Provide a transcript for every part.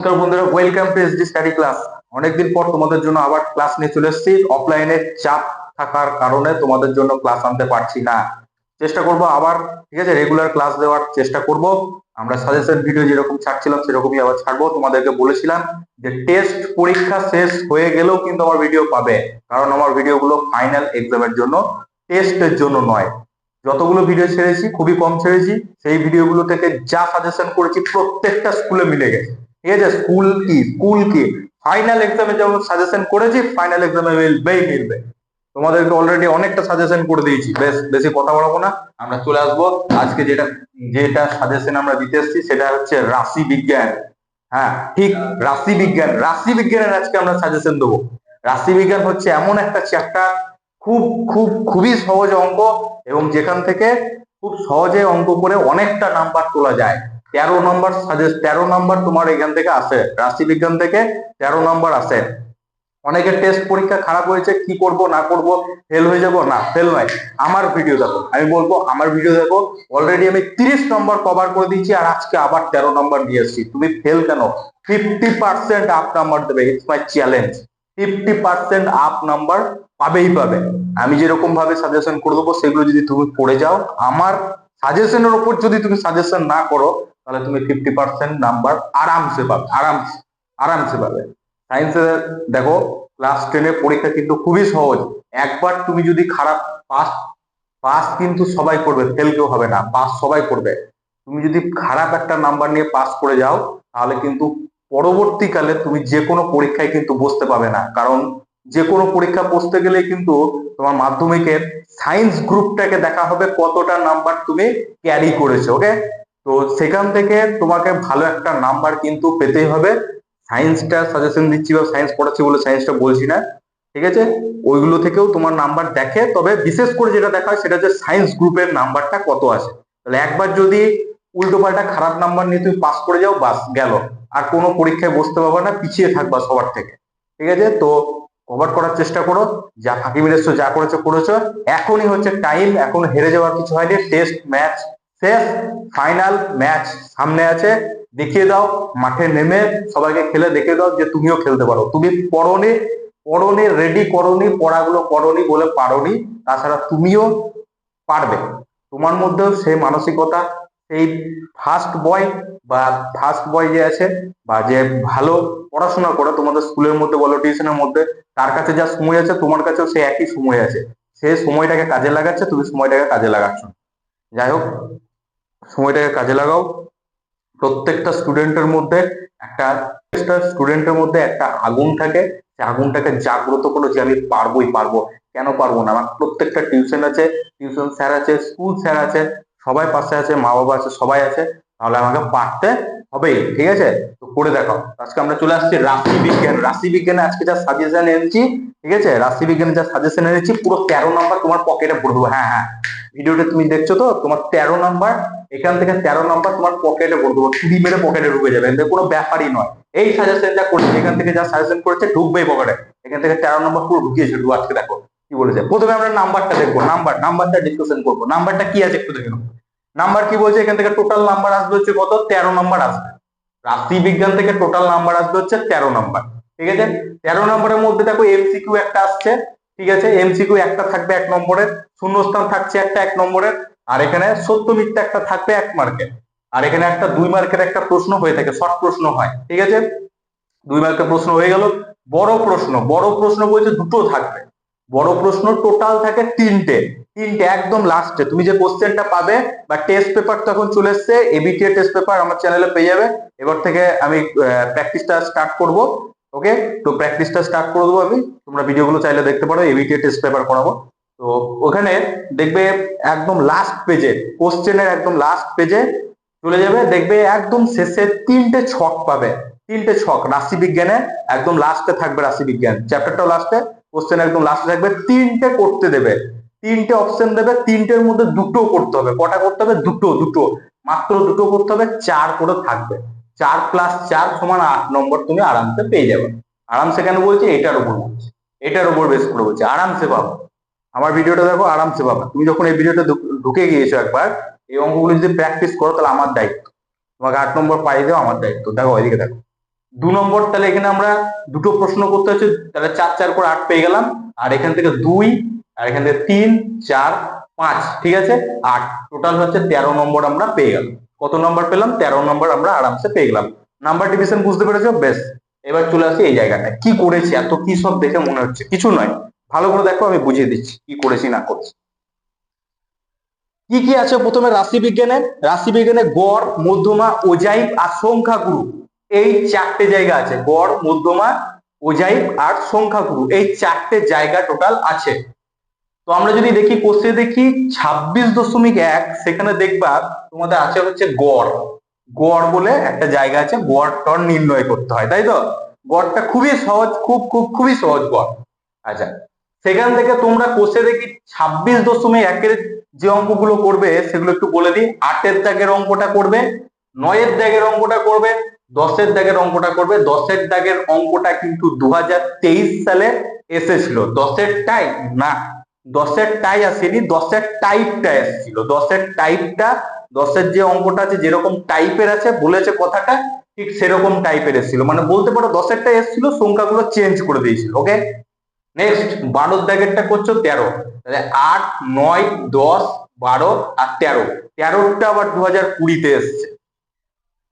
নমস্কার বন্ধুরা, welcome to SD study class. অনেকদিন পর তোমাদের জন্য আবার ক্লাস নিয়ে চলে এসেছি। অফলাইনে চাপ থাকার কারণে তোমাদের জন্য ক্লাস আনতে পারছি না। চেষ্টা করব আবার, ঠিক আছে, রেগুলার ক্লাস দেওয়ার চেষ্টা করব। আমরা সাজেশন ভিডিও যেরকম ছাড়ছিলাম সেরকমই আবার ছাড়বো। তোমাদেরকে বলেছিলাম যে টেস্ট পরীক্ষা শেষ হয়ে গেলেও কিন্তু আমার ভিডিও পাবে, কারণ আমার ভিডিওগুলো ফাইনাল এক্সামের জন্য, টেস্টের জন্য নয়। যতগুলো ভিডিও ছেড়েছি খুবই কম ছেড়েছি, সেই ভিডিওগুলো থেকে যা সাজেশন করেছি প্রত্যেকটা স্কুলে মিলে গেছে। ঠিক আছে, স্কুল কি ফাইনাল এক্সামে যেমন সাজেশন করেছি, ফাইনাল এক্সামে মিলবে। তোমাদেরকে অলরেডি অনেকটা সাজেশন করে দিয়েছি। বেশ, বেশি কথা বাড়াবো না, আমরা চলে আসবো। আজকে যেটা যেটা সাজেশন আমরা দিতে এসেছি সেটা হচ্ছে রাশি বিজ্ঞান। হ্যাঁ ঠিক, রাশি বিজ্ঞানের আজকে আমরা সাজেশন দেবো। রাশি বিজ্ঞান হচ্ছে এমন একটা চ্যাপ্টার, খুব খুবই সহজ অঙ্ক, এবং যেখান থেকে খুব সহজে অঙ্ক করে অনেকটা নাম্বার তোলা যায়। 13 নম্বর 13 নম্বর তোমার এখান থেকে আসে, রাশি বিজ্ঞান থেকে 13 নম্বর আসে। অনেকের টেস্ট পরীক্ষা খারাপ হয়েছে, কি করব না করব, ফেল হয়ে যাব, না ফেল নয়। আমার ভিডিও দেখো, আমি বলবো আমার ভিডিও দেখো। অলরেডি আমি 30 নম্বর কভার করে দিয়েছি, আর আজকে আবার 13 নম্বর নিয়ে এসেছি। তুমি ফেল কেন? 50% আপ নাম্বার দেবে, it's my challenge. 50% up number পাবেই পাবে। আমি যেরকম ভাবে সাজেশন করে দেবো সেগুলো যদি তুমি পড়ে যাও, আমার সাজেশনের উপর যদি তুমি সাজেশন না করো, তাহলে তুমি 50% নাম্বার আরামসে পাবে, আরামসে পাবে। সায়েন্সে দেখো, ক্লাস 10-এর পরীক্ষা কিন্তু খুবই সহজ। একবার তুমি যদি খারাপ, পাস পাস কিন্তু সবাই করবে, ফেল কেউ হবে না, পাস সবাই করবে। তুমি যদি খারাপ একটা নাম্বার নিয়ে পাস করে যাও, তাহলে কিন্তু পরবর্তীকালে তুমি যে কোনো পরীক্ষায় কিন্তু বসতে পাবে না। কারণ যে কোনো পরীক্ষা বসতে গেলে কিন্তু তোমার মাধ্যমিকের সায়েন্স গ্রুপটাকে দেখা হবে কতটা নাম্বার তুমি ক্যারি করেছো। ওকে, তো সেখান থেকে তোমাকে ভালো একটা নাম্বার কিন্তু পেতেই হবে। সায়েন্সটা সাজেশন দিচ্ছি বা সায়েন্স পড়াচ্ছি বলে সায়েন্সটা বলছি না, ঠিক আছে। ওইগুলো থেকেও তোমার নাম্বার দেখে, তবে বিশেষ করে যেটা দেখা হয় সেটা হচ্ছে সায়েন্স গ্রুপের নাম্বারটা কত আছে। তাহলে একবার যদি উল্টো পাল্টা খারাপ নাম্বার নিয়ে তুমি পাস করে যাও, বাস গেল, আর কোনো পরীক্ষায় বসতে পারবে না, পিছিয়ে থাকবা সবার থেকে। ঠিক আছে, তো কভার করার চেষ্টা করো। যা ফাঁকি মেরেছো, যা করেছো করেছো। এখনই হচ্ছে টাইম, এখন হেরে যাওয়ার কিছু হয়নি। টেস্ট ম্যাচ শেষ, ফাইনাল ম্যাচ সামনে আছে। দেখিয়ে দাও মাঠে নেমে, সবাইকে খেলে দেখিয়ে দাও যে তুমিও খেলতে পারো। তুমি পড়নি রেডি করনি, পড়াগুলো করনি বলে পারোনি, তাছাড়া তুমিও পারবে। তোমার মধ্যেও সেই মানসিকতা, সেই ফার্স্ট বয় যে আছে, বা যে ভালো পড়াশোনা করে তোমাদের স্কুলের মধ্যে বলো, টিউশনের মধ্যে, তার কাছে যা সময় আছে তোমার কাছেও সেই একই সময় আছে। সে সময়টাকে কাজে লাগাচ্ছে, তুমি সময়টাকে কাজে লাগাচ্ছ। যাই হোক, সময়টাকে কাজে লাগাও। প্রত্যেকটা স্টুডেন্টের মধ্যে একটা আগুন থাকে, সেই আগুনটাকে জাগ্রত করো যে আমি পারবোই পারবো। কেন পারবো না? আমার প্রত্যেকটা টিউশন আছে, টিউশন স্যার আছে, স্কুল স্যার আছে, সবাই পাশে আছে, মা বাবা আছে, সবাই আছে। তাহলে আমাকে পারতে হবেই, ঠিক আছে। তো করে দেখাও। আজকে আমরা চলে আসছি রাশি বিজ্ঞানে আজকে যা সাজেশন এনেছি, ঠিক আছে, রাশি বিজ্ঞানে যা সাজেশন এনেছি, পুরো 13 নম্বর তোমার পকেটে ভরে দেবো। হ্যাঁ হ্যাঁ, ভিডিওটা তুমি দেখছো তো, তোমার 13 নম্বর, এখান থেকে 13 নম্বর তোমার পকেটে ভরে দেবো, চুরি মেরে পকেটে ঢুকে যাবে, এতে কোনো ব্যাপারই নয়। এই সাজেশন যা করছে, এখান থেকে যা সাজেশন করেছে ঢুকবেই পকেটে। এখান থেকে 13 নম্বর পুরো ঢুকিয়েছে। আজকে দেখো কি বলেছে। প্রথমে আমরা নাম্বারটা দেখবো, নাম্বারটা ডিসকাশন করবো। নাম্বারটা কি আছে একটু দেখে নেবো। নাম্বার কি বলছে, এখান থেকে টোটাল নাম্বার আসবে হচ্ছে কত? 13 নম্বর আসবে। রাশি বিজ্ঞান থেকে টোটাল নাম্বার আসবে হচ্ছে 13 নম্বর। ঠিক আছে, 13 নম্বরের মধ্যে দেখো এমসিকিউ একটা আসছে। ঠিক আছে, এমসিকিউ একটা থাকবে 1 নম্বরের, শূন্যস্থান থাকছে একটা 1 নম্বরের, আর এখানে সত্য মিথ্যা একটা থাকবে 1 মার্কের। আর এখানে একটা 2 মার্কের একটা প্রশ্ন হয়ে থাকে, শর্ট প্রশ্ন হয়। ঠিক আছে, 2 মার্কের প্রশ্ন হয়ে গেল। বড় প্রশ্ন বলছে দুটো থাকবে। বড় প্রশ্ন টোটাল থাকে তিনটে। একদম লাস্টে তুমি যে কোশ্চেনটা পাবে, বা টেস্ট পেপার তখন চলে এসছে, এবিটিএ টেস্ট পেপার আমার চ্যানেলে পেয়ে যাবে। এবার থেকে আমি প্র্যাকটিসটা স্টার্ট করব। ওকে, তো প্র্যাকটিসটা স্টার্ট করে দেবো আমি। তোমরা ভিডিওগুলো চাইলে দেখতে পারো, এবিটিএ টেস্ট পেপার করাবো। তো ওখানে দেখবে একদম লাস্ট পেজে, কোশ্চেনের একদম লাস্ট পেজে চলে যাবে, দেখবে একদম শেষে 3টে ছক পাবে। 3টে ছক রাশি বিজ্ঞানে একদম লাস্টে থাকবে। রাশি বিজ্ঞান চ্যাপ্টারটাও লাস্টে, কোশ্চেন একদম লাস্টে থাকবে। 3টে করতে দেবে, 3টে অপশন দেবে, 3টের মধ্যে দুটো করতে হবে। কটা করতে হবে? দুটো, মাত্র দুটো করতে হবে। 4 করে থাকবে। 4+4=8 নম্বর তুমি আরামসে পেয়ে যাবে। আরামসে কেন বলছি? এটার উপর বেশ করে বলছি, আরামসে পাবো। আমার ভিডিওটা দেখো, আরামসে পাবে। তুমি যখন এই ভিডিওটা ঢুকে গিয়েছো একবার, এই অঙ্কগুলো যদি প্র্যাকটিস করো, তাহলে আমার দায়িত্ব, তোমাকে 8 নম্বর পাই দেওয়া আমার দায়িত্ব। দেখো এদিকে দেখো, 2 নম্বর, তাহলে এখানে আমরা দুটো প্রশ্ন করতে হচ্ছে, তাহলে 4 4 করে 8 পেয়ে গেলাম, আর এখান থেকে 2, আর এখান থেকে 3 4 5, ঠিক আছে 8, টোটাল হচ্ছে 13 নম্বর আমরা পেয়ে গেলাম। কত নম্বর পেলাম? 13 নম্বর আমরা আরামসে পেয়ে গেলাম। নাম্বার ডিভিশন বুঝতে পেরেছো? বেশ, এবার চলে আসি এই জায়গাটায়। কি করেছি, এত কি সব দেখে মনে হচ্ছে? কিছু নয়, ভালো করে দেখো, আমি বুঝিয়ে দিচ্ছি কি করেছি না করছি। কি কি আছে প্রথমে রাশিবিজ্ঞানে গড়, মধ্যমা, অজাইব আর সংখ্যাগুরু, এই 4টে জায়গা আছে। গড়, মধ্যমা, অজাইব আর সংখ্যাগুরু, এই 4টে জায়গা টোটাল আছে। তো আমরা যদি দেখি কোশ্চেন দেখি 26.1, সেখানে দেখবা তোমাদের আছে হচ্ছে গড়। গড় বলে একটা জায়গা আছে, গড় টর নির্ণয় করতে হয়, তাই তো? গড়টা খুবই সহজ, খুবই সহজ গড়। আচ্ছা, সেখান থেকে তোমরা কোষে দেখি 26.1-এর যে অঙ্কগুলো করবে সেগুলো একটু বলে দিই। 8-এর দাগের অঙ্কটা করবে, 9-এর দাগের অঙ্কটা করবে, 10-এর দাগের অঙ্কটা করবে। 10-এর দাগের অঙ্কটা কিন্তু 2023 সালে এসেছিল। 10-এর টাইপ না, 10-এর টাই আসেনি, 10-এর টাইপটা এসেছিল। 10-এর টাইপটা, 10-এর যে অঙ্কটা আছে যেরকম টাইপের আছে বলেছে কথাটা, ঠিক সেরকম টাইপের এসেছিল, মানে বলতে পারো 10-এরটা এসেছিল, সংখ্যাগুলো চেঞ্জ করে দিয়েছিল। ওকে, নেক্সট 12-এর দাগেরটা করছো 13, তাহলে 8 9 10 12 আর 13। 13টা আবার 2020-তে এসছে।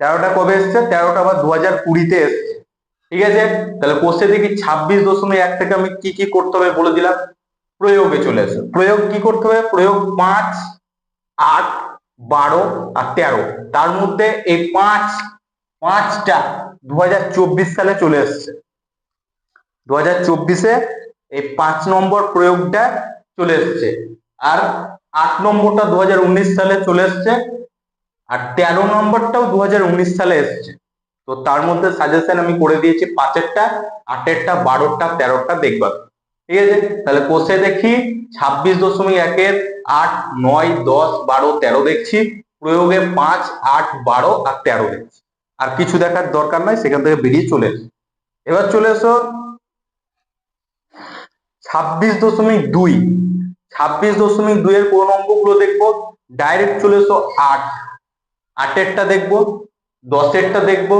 13টা কবে এসছে? 13টা আবার 2020-তে এসছে, ঠিক আছে? তাহলে কোশ্চেন দেখি 26.1 থেকে আমি কি কি করতে হবে বলে দিলাম। প্রয়োগে চলে এসো। প্রয়োগ কি করতে হবে? প্রয়োগ 5 8 12 আর 13, তার মধ্যে এই 5টা 2024 সালে চলে এসছে। 2024-এ এই 5 নম্বর প্রয়োগটা চলে এসছে, আর 8 নম্বরটা 2019 সালে চলে এসছে, আর 13 নম্বরটাও 2019 সালে এসছে। তো তার মধ্যে সাজেশন আমি করে দিয়েছি 5-এরটা, 8-এরটা, 12-টা, 13-টা দেখবা, ঠিক আছে? তাহলে কোষে দেখি 26.1-এর 8 9 10 12 13 দেখছি, প্রয়োগে 5 8 12 আর 13 দেখছি। আর কিছু দেখার দরকার নাই, সেখান থেকে বেরিয়ে চলে এসো। এবার চলে এসো 26.2। 26.2-এর কোন অঙ্কগুলো দেখবো? ডাইরেক্ট চলে এসো 8, 8-এরটা দেখবো, 10-এরটা দেখবো,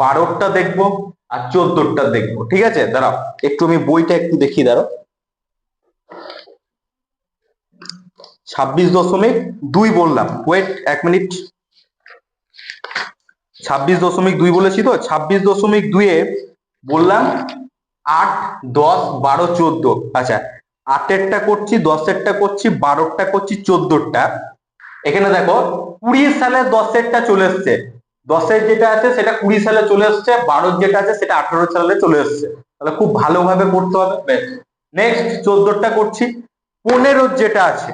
12-টা দেখবো আর 14-টা দেখবো, ঠিক আছে? দাঁড়াও একটু আমি বইটা একটু দেখি, দাঁড়াও। 26.2 বললাম, ওয়েট 1 মিনিট। 26.2 বলেছি তো, 26.2-এ বললাম 8 10 12 14। আচ্ছা, 8-এরটা করছি, 10-এরটা করছি, 12-টা করছি, 14-টা। এখানে দেখো 20 সালে 10-এরটা চলে এসছে। 10-এর যেটা আছে সেটা 20 সালে চলে এসছে, 12-র যেটা আছে সেটা 18 সালে চলে এসছে। তাহলে খুব ভালোভাবে করতে হবে। নেক্সট 14-টা করছি। 15-র যেটা আছে,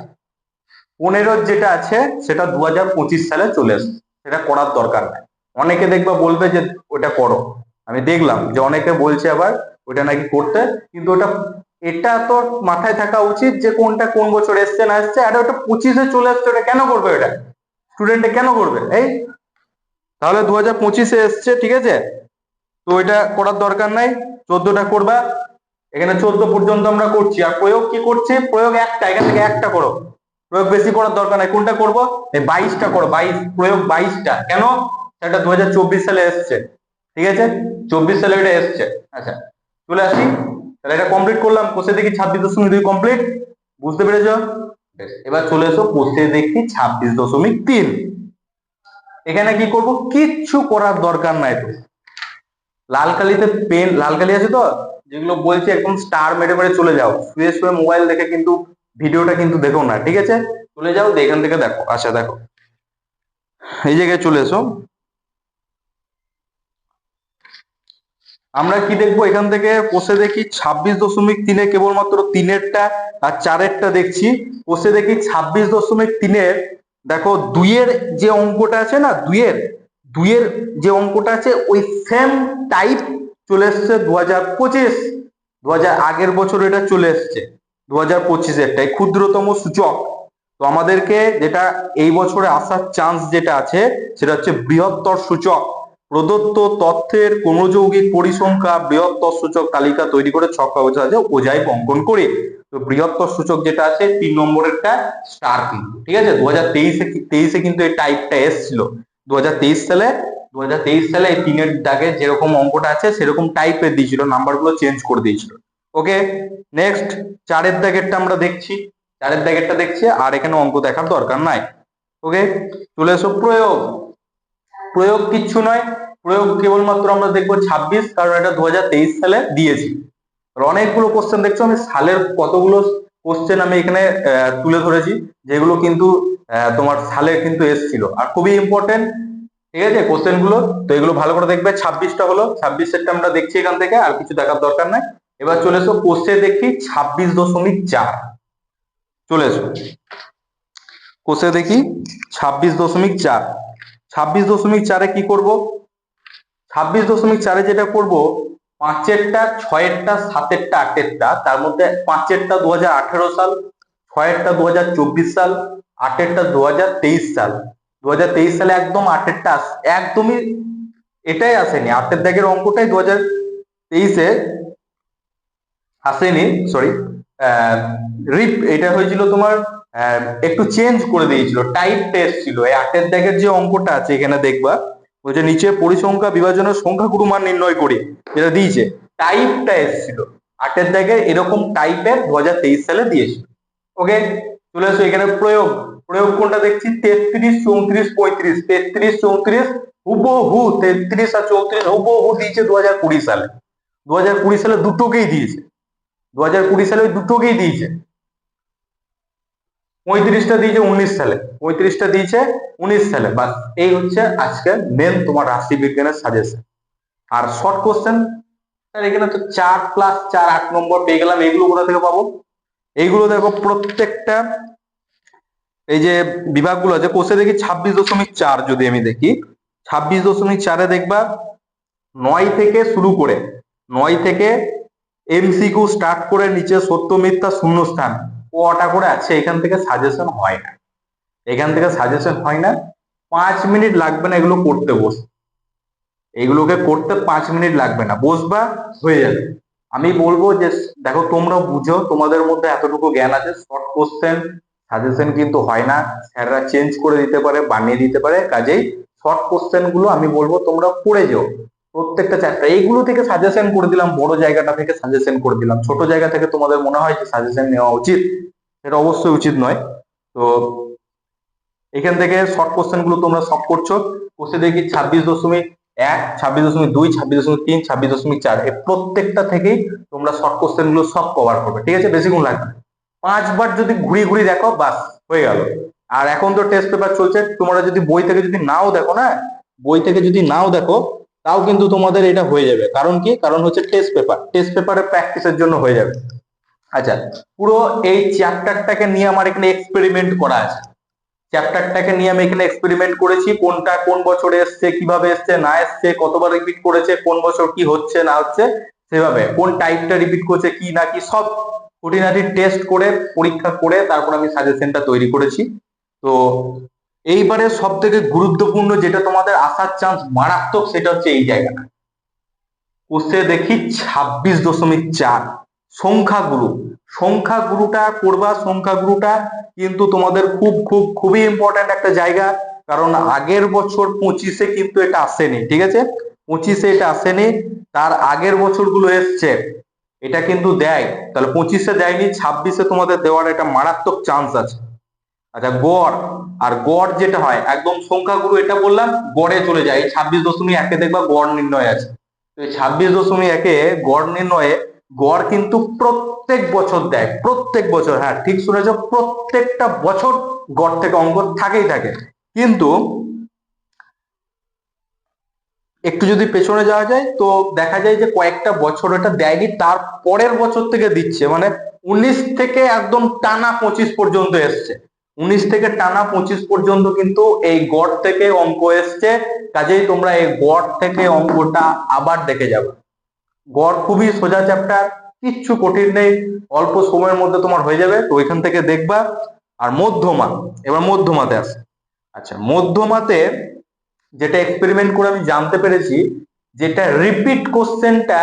15-র যেটা আছে সেটা 2025 সালে চলে এসছে, সেটা করার দরকার নাই। অনেকে দেখবা বলবে যে ওটা করো, আমি দেখলাম যে অনেকে বলছে আবার ওটা নাকি করতে, কিন্তু ওটা, এটা তো মাথায় থাকা উচিত যে কোনটা কোন বছর এসছে না এসছে। আর ওটা 25-এ চলে এসছে, ওটা কেন করবে? ওটা স্টুডেন্টে কেন করবে? এই তাহলে 2025-এ এসছে, ঠিক আছে, তো এটা করার দরকার নাই। 14-টা করবা, এখানে 14 পর্যন্ত আমরা করছি। আর প্রয়োগ কি করছি? প্রয়োগ একটা, এখান থেকে একটা করো, প্রয়োগ বেশি করার দরকার নাই। কোনটা করবো? এই 22-টা করো, 22 প্রয়োগ 22-টা। কেন? সেটা 2024 সালে এসছে, ঠিক আছে, 24 সালে এটা এসছে। আচ্ছা, চলে আসি, তাহলে এটা কমপ্লিট করলাম। কোষে দেখি 26.2 কমপ্লিট, বুঝতে পেরেছো? এবার চলে এসো কোষে দেখি 26.3। এখানে কি করব? কিচ্ছু করার দরকার নাই। তো লাল কালিতে পেন, লাল কালি আছে তো, যেগুলো বলছে একদম স্টার মেরে মেরে চলে যাও, শুয়ে শুয়ে মোবাইল দেখে কিন্তু ভিডিওটা কিন্তু দেখো না, ঠিক আছে? চলে যাও, এখান থেকে দেখো। আচ্ছা দেখো, এই জায়গায় চলে এসো। আমরা কি দেখবো এখান থেকে? কোষে দেখি 26.3-এ কেবলমাত্র 3-এরটা আর 4-এরটা দেখছি। কোষে দেখি 26.3-এর, দেখো 2-এর যে অঙ্কটা আছে না, 2-এর যে অঙ্কটা আছে ওই সেম টাইপ চলে এসছে 2025। আগের বছর এটা চলে এসছে 2025-এরটাই ক্ষুদ্রতম সূচক। তো আমাদেরকে যেটা এই বছরে আসার চান্স যেটা আছে সেটা হচ্ছে বৃহত্তর সূচক। প্রদত্ত তথ্যের ক্রমযৌগিক পরিসংখ্যা বৃহত্তর সূচক তালিকা তৈরি করে ছক কাগজে আছে অজাইব অঙ্কন করে। তো বৃহত্তর সূচক যেটা আছে 3 নম্বরেরটা স্টার কিন্তু, ঠিক আছে? 2023-এ কিন্তু এই টাইপটা এসেছিল 2023 সালে, 2023 সালে এই 3-এর দাগে যেরকম অঙ্কটা আছে সেরকম টাইপের দিয়েছিল, নাম্বারগুলো চেঞ্জ করে দিয়েছিল। ওকে, নেক্সট 4-এর দাগেরটা আমরা দেখছি, 4-এর দাগেরটা দেখছি, আর এখানে অঙ্ক দেখার দরকার নাই। ওকে, চলে এসো প্রয়োগ। প্রয়োগ কিচ্ছু নয়, প্রয়োগ কেবলমাত্র আমরা দেখবো 26, কারণ এটা 2023 সালে দিয়েছি। অনেকগুলো কোশ্চেন দেখছো, আমি সালের কতগুলো কোশ্চেন আমি এখানে তুলে ধরেছি, যেগুলো কিন্তু তোমার সালে কিন্তু এসেছিল, আর খুবই ইম্পর্টেন্ট, ঠিক আছে কোশ্চেন গুলো। তো এগুলো ভালো করে দেখবে। 26টা হলো, 26এরটা আমরা দেখছি এখান থেকে, আর কিছু দেখার দরকার নাই। এবার চলে এসো কোশ্চেন দেখি 26.4, চলে এসো কোশ্চেন দেখি 26.4। 26.4-এ কি করব? 26.4-এ যেটা করব, 5-এরটা, 6-এরটা, 7-এরটা, 8-এরটা, তার মধ্যে 5-এরটা 2018 সাল, 6-এরটা 2024 সাল, 8-এরটা 2023 সাল। 2023 সালে একদম 8-এরটা একদমই এটাই আসেনি, 8-এর দাগের অঙ্কটাই 2023-এ আসেনি, সরি। এটা হয়েছিল তোমার একটু চেঞ্জ করে দিয়েছিল, টাইপ টেস্ট ছিল। এই 8-এর দাগের যে অঙ্কটা আছে এখানে দেখবা, ওই যে নিচে পরিসংখ্যা বিভাজনের সংখ্যাগুরু মান নির্ণয় করে যেটা দিয়েছে, টাইপটা এসেছিল 8-এর দাগের, এরকম টাইপের 2023 সালে দিয়েছিল। ওকে, চলে আসো এখানে প্রয়োগ। প্রয়োগ কোনটা দেখছি? 33, 34, 35। 33, 34 হুবহু, 33 আর 34 হুবহু দিয়েছে 2020 সালে। 2020 সালে দুটোকেই দিয়েছে, 2020 সালে ওই দুটোকেই দিয়েছে। 35টা দিয়েছে 19 সালে, 35টা দিয়েছে 19 সালে। বাস, এই হচ্ছে আজকে মেন তোমার রাশি বিজ্ঞানের সাজেশন। আর শর্ট কোশ্চেন এখানে তো 4 + 4 8 নম্বর পেয়ে গেলাম। এইগুলো কোথা থেকে পাবো? এইগুলো দেখো প্রত্যেকটা এই যে বিভাগগুলো আছে, কোষে দেখি 26.4, যদি আমি দেখি 26.4-এ দেখবা 9 থেকে শুরু করে, 9 থেকে এমসিকিউ স্টার্ট করে নিচে সত্য মিথ্যা শূন্যস্থান কটা করে আছে, এখান থেকে সাজেশন হয় না, এখান থেকে সাজেশন হয় না। 5 মিনিট লাগবে না এগুলো করতে, এগুলোকে করতে 5 মিনিট লাগবে না, বসবা হয়ে যাবে। আমি বলবো যে দেখো তোমরা বুঝো, তোমাদের মধ্যে এতটুকু জ্ঞান আছে, শর্ট কোশ্চেন সাজেশন কিন্তু হয় না, স্যাররা চেঞ্জ করে দিতে পারে, বানিয়ে দিতে পারে, কাজেই শর্ট কোশ্চেন গুলো আমি বলবো তোমরা পড়ে যাও প্রত্যেকটা চ্যাপ্টার। এইগুলো থেকে সাজেশন করে দিলাম, বড় জায়গাটা থেকে সাজেশন করে দিলাম, ছোট জায়গা থেকে তোমাদের মনে হয় যে সাজেশন নেওয়া উচিত, সেটা অবশ্যই উচিত নয়। তো এখান থেকে শর্ট কোশ্চেন গুলো তোমরা সলভ করছো। কোশ্চেন দেখি 26.1, 26.2, 26.3, 26.4, এই প্রত্যেকটা থেকেই তোমরা শর্ট কোশ্চেন গুলো সব কভার করবে, ঠিক আছে? বেশিক্ষণ লাগবে না, 5 বার যদি ঘুরিয়ে ঘুরিয়ে দেখো বাস হয়ে গেল। আর এখন তো টেস্ট পেপার চলছে, তোমরা যদি বই থেকে যদি নাও দেখো না, বই থেকে যদি নাও দেখো, তাও কিন্তু তোমাদের এটা হয়ে যাবে। কারণ কি? কারণ হচ্ছে টেস্ট পেপার, টেস্ট পেপারে প্র্যাকটিসের জন্য হয়ে যাবে। আচ্ছা, পুরো এই চ্যাপ্টারটাকে নিয়ে আমার এখানে এক্সপেরিমেন্ট করা আছে, চ্যাপ্টারটাকে নিয়ে আমি এখানে এক্সপেরিমেন্ট করেছি, কোনটা কোন বছরে এসছে, কিভাবে এসছে না এসছে, কতবার রিপিট করেছে, কোন বছর কি হচ্ছে না হচ্ছে, সেভাবে কোন টাইপটা রিপিট করছে কি না কি, সব খুঁটিনাটি টেস্ট করে পরীক্ষা করে তারপর আমি সাজেশনটা তৈরি করেছি। তো এইবারে সব থেকে গুরুত্বপূর্ণ যেটা তোমাদের আসার চান্স মারাত্মক, সেটা হচ্ছে এই জায়গাটা। কোশ্চেন দেখি 26.4 সংখ্যাগুরু। সংখ্যাগুরুটা করবা, সংখ্যাগুরুটা কিন্তু তোমাদের খুব খুব খুবই ইম্পর্টেন্ট একটা জায়গা, কারণ আগের বছর 25-এ কিন্তু এটা আসেনি, ঠিক আছে? 25-এ এটা আসেনি, তার আগের বছরগুলো এসছে, এটা কিন্তু দেয়। তাহলে 25-এ দেয়নি, 26-এ তোমাদের দেওয়ার একটা মারাত্মক চান্স আছে। আচ্ছা, গড়। আর গড় যেটা হয় একদম সংখ্যাগুরু, এটা বললাম, গড়ে চলে যায়। 26.1-এ দেখবা গড় নির্ণয় আছে। তো 26.1-এ গড় নির্ণয়ে গড় কিন্তু প্রত্যেক বছর দেয়, প্রত্যেক বছর, হ্যাঁ ঠিক শুনেছ, প্রত্যেকটা বছর গড় থেকে অঙ্ক থাকেই থাকে। কিন্তু একটু যদি পেছনে যাওয়া যায় তো দেখা যায় যে কয়েকটা বছর এটা দেয়নি, তার পরের বছর থেকে দিচ্ছে, মানে 19 থেকে একদম টানা 25 পর্যন্ত এসছে। 19 থেকে টানা 25 পর্যন্ত কিন্তু এই গড় থেকে অঙ্ক এসছে, কাজেই তোমরা এই গড় থেকে অঙ্কটা আবার দেখে যাবে। গড় খুবই সোজা চ্যাপ্টার, কিচ্ছু কঠিন নেই, অল্প সময়ের মধ্যে তোমার হয়ে যাবে, তো ওইখান থেকে দেখবা। আর মধ্যমা, এবার মধ্যমাতে আসে। আচ্ছা, মধ্যমাতে যেটা এক্সপেরিমেন্ট করে আমি জানতে পেরেছি, যেটা রিপিট কোশ্চেনটা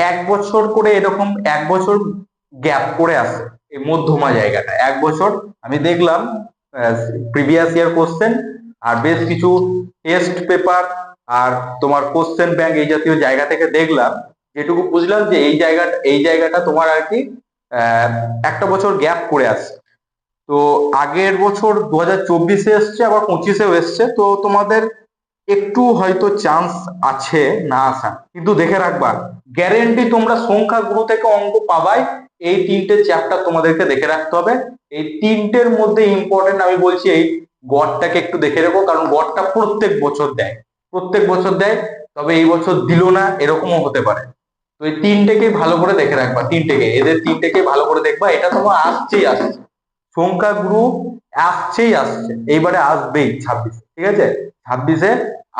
1 বছর করে, এরকম 1 বছর গ্যাপ করে আসে এই মধ্যমা জায়গাটা, 1 বছর। আমি দেখলাম প্রিভিয়াস ইয়ার কোশ্চেন আর বেশ কিছু টেস্ট পেপার আর তোমার কোশ্চেন ব্যাংক এই জাতীয় জায়গা থেকে দেখলাম, যেটুকু বুঝলাম যে এই জায়গাটা তোমার আর কি একটা বছর গ্যাপ করে আসছে। তো আগের বছর 2024-এ এসছে, আবার 25-এও এসছে, তো তোমাদের একটু হয়তো চান্স আছে না আসা, কিন্তু দেখে রাখবা গ্যারেন্টি তোমরা সংখ্যা গুরু থেকে অঙ্ক পাবাই। এই তিনটে চ্যাপ্টার তোমাদেরকে দেখে রাখতে হবে। এই তিনটের মধ্যে ইম্পর্টেন্ট আমি বলছি এই গড়টাকে একটু দেখে রেখো, কারণ গড়টা প্রত্যেক বছর দেয়, তবে এই বছর দিল না এরকমও হতে পারে। তো এই তিনটেকে ভালো করে দেখে রাখবা, এদের তিনটেকে ভালো করে দেখবা, এটা তোমার আসছে সংখ্যা গুরু আসছে, এইবারে আসবেই 26, ঠিক আছে, 26-এ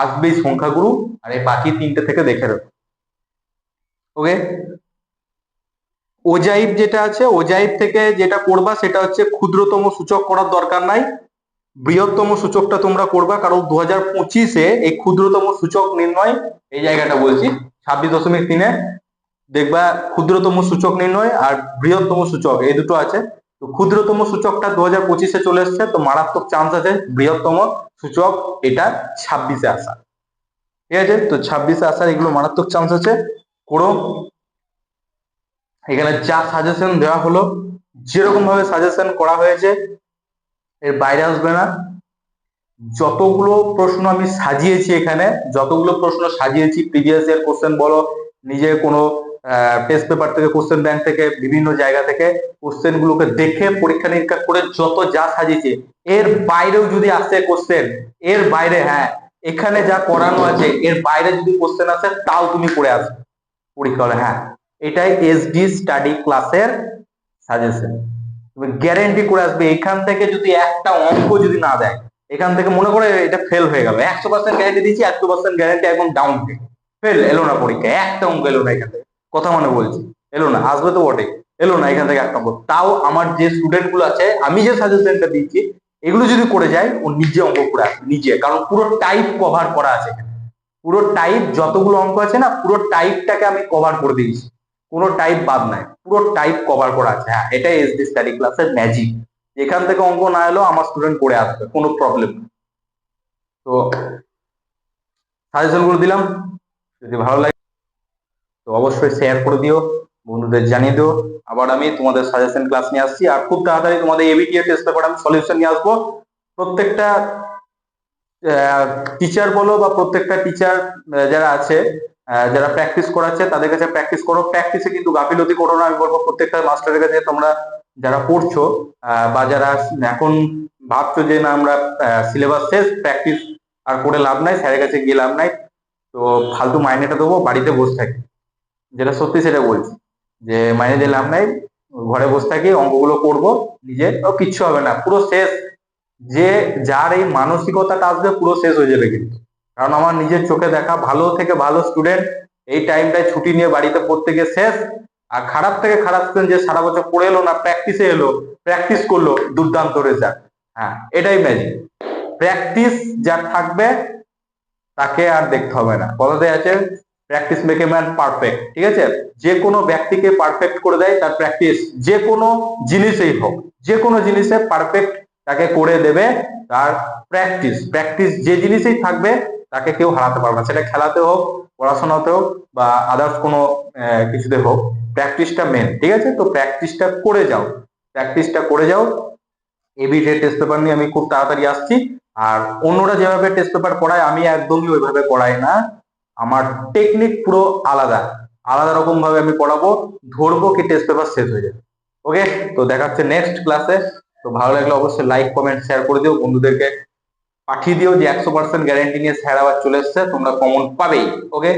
আসবেই সংখ্যাগুরু, আর এই বাকি তিনটে থেকে দেখে রাখো। ওকে, ওজাইব যেটা আছে, ওজাইব থেকে যেটা করবা সেটা হচ্ছে ক্ষুদ্রতম সূচক করার দরকার নাই, বৃহত্তম সূচকটা তোমরা করবা, কারণ 2025-এ এই ক্ষুদ্রতম সূচক নির্ণয়, এই জায়গাটা বলছি 26.3-এ দেখবা ক্ষুদ্রতম সূচক নির্ণয় আর বৃহত্তম সূচক এই দুটো আছে। তো ক্ষুদ্রতম সূচকটা 2025-এ চলে এসছে, তো মারাত্মক চান্স আছে বৃহত্তম সূচক এটা 26-এ আসা, ঠিক আছে। তো 26-এ আসার এগুলো মারাত্মক চান্স আছে, করো। এখানে যা সাজেশন দেওয়া হলো, যেরকম ভাবে সাজেশন করা হয়েছে এর বাইরে আসবে না। যতগুলো প্রশ্ন আমি সাজিয়েছি, এখানে যতগুলো প্রশ্ন সাজিয়েছি, প্রিভিয়াস ইয়ার কোশ্চেন বলো, নিজে কোনো টেস্ট পেপার থেকে, কোশ্চেন ব্যাংক থেকে, বিভিন্ন জায়গা থেকে কোশ্চেন গুলোকে দেখে পরীক্ষা নিরীক্ষা করে যত যা সাজিয়েছে, এর বাইরেও যদি আসে কোশ্চেন, এর বাইরে, হ্যাঁ, এখানে যা করানো আছে এর বাইরে যদি কোশ্চেন আসে তাও তুমি করে আসবে পরীক্ষা হলে। হ্যাঁ, এটাই এসডি স্টাডি ক্লাসের সাজেশন, তুমি গ্যারেন্টি করে আসবে। এখান থেকে যদি একটা অঙ্ক যদি না দেয়, এখান থেকে মনে করে এটা ফেল হয়ে গেল, 100% গ্যারেন্টি দিচ্ছি, 100% গ্যারেন্টি, একদম ডাউন ফেল, এলো না পরীক্ষায়, একটা অঙ্ক এলো না এখান থেকে, কথা মানে বলছি, এলো না, আসবে তো বটে, এলো না এখান থেকে একটা অঙ্ক। তাও আমার যে স্টুডেন্ট গুলো আছে, আমি যে সাজেশনটা দিচ্ছি, এগুলো যদি করে যায় ও নিজে অঙ্ক করে আসবে নিজে, কারণ পুরো টাইপ কভার করা আছে এখানে, পুরো টাইপ যতগুলো অঙ্ক আছে না, পুরো টাইপটাকে আমি কভার করে দিয়েছি, কোনো টাইপ বাদ নাই, পুরো টাইপ কভার করা আছে। হ্যাঁ, এটাই এসডি স্টাডি ক্লাসের ম্যাজিক, এখান থেকে অঙ্ক না এলেও আমার স্টুডেন্ট করে আসবে, কোনো প্রবলেম নেই। তো সাজেশন গুলো দিলাম, যদি ভালো লাগে তো অবশ্যই শেয়ার করে দিও, বন্ধুদের জানিয়ে দিও। আবার আমি তোমাদের সাজেশন ক্লাস নিয়ে আসছি, আর খুব তাড়াতাড়ি তোমাদের এবিটিএ টেস্ট পেপার আমি সলিউশন নিয়ে আসবো। প্রত্যেকটা টিচার বলো বা প্রত্যেকটা টিচার যারা আছে, যারা প্র্যাকটিস করাচ্ছে তাদের কাছে প্র্যাকটিস করো, প্র্যাকটিসে কিন্তু গাফিলতি করো না। আমি বলবো প্রত্যেকটা মাস্টারের কাছে তোমরা যারা পড়ছো বা যারা এখন ভাবছো যে না আমরা সিলেবাস শেষ, প্র্যাকটিস আর করে লাভ নাই, স্যারের কাছে গিয়ে লাভ নাই, তো ফালতু মাইনেটা দেবো, বাড়িতে বসে থাকি, যেটা সত্যি সেটা বলছি, যে মাইনে দিয়ে লাভ নাই, ঘরে বসে থাকি, অঙ্কগুলো করবো নিজে, তো কিচ্ছু হবে না, পুরো শেষ। যে যার এই মানসিকতাটা আসবে পুরো শেষ হয়ে যাবে কিন্তু, কারণ আমার নিজের চোখে দেখা ভালো থেকে ভালো স্টুডেন্ট এই টাইমটায় ছুটি নিয়ে বাড়িতে পড়তে গিয়ে শেষ, আর খারাপ থেকে খারাপ স্টুডেন্ট যে সারা বছর পড়ে এলো না, প্র্যাকটিসে এলো, প্র্যাকটিস করলো, দুর্দান্ত রেজাল্ট। হ্যাঁ, এটাই ম্যাজিক, প্র্যাকটিস যার থাকবে তাকে আর দেখতে হবে না, কথাতে আছে practice make a man perfect, ঠিক আছে। যে কোনো ব্যক্তিকে পারফেক্ট করে দেয় তার প্র্যাকটিস, যে কোনো জিনিসেই হোক, যে কোনো জিনিসে পারফেক্ট তাকে করে দেবে তার প্র্যাকটিস। প্র্যাকটিস যে জিনিসেই থাকবে তাকে কেউ হারাতে পারবে না, সেটা খেলাতে হোক, পড়াশোনাতে হোক, বা আদার্স কোনো কিছুতে হোক, প্র্যাকটিসটা মেন, ঠিক আছে। তো প্র্যাকটিসটা করে যাও, প্র্যাকটিসটা করে যাও। এবিটিএ টেস্ট পেপার নিয়ে আমি খুব তাড়াতাড়ি আসছি। আর অন্যরা যেভাবে টেস্ট পেপার পড়ায় আমি একদমই ওইভাবে পড়াই না, আমার টেকনিক পুরো আলাদা, আলাদা রকম ভাবে আমি পড়াবো, ধরবো কি টেস্ট পেপার শেষ হয়ে যাবে। ওকে, তো দেখা হচ্ছে নেক্সট ক্লাসে। তো ভালো লাগলে অবশ্যই লাইক কমেন্ট শেয়ার করে দিও, বন্ধুদেরকে পাঠিয়ে দিও যে 100% গ্যারেন্টি নিয়ে স্যার আবার চলে এসছে, তোমরা কমন পাবেই। ওকে।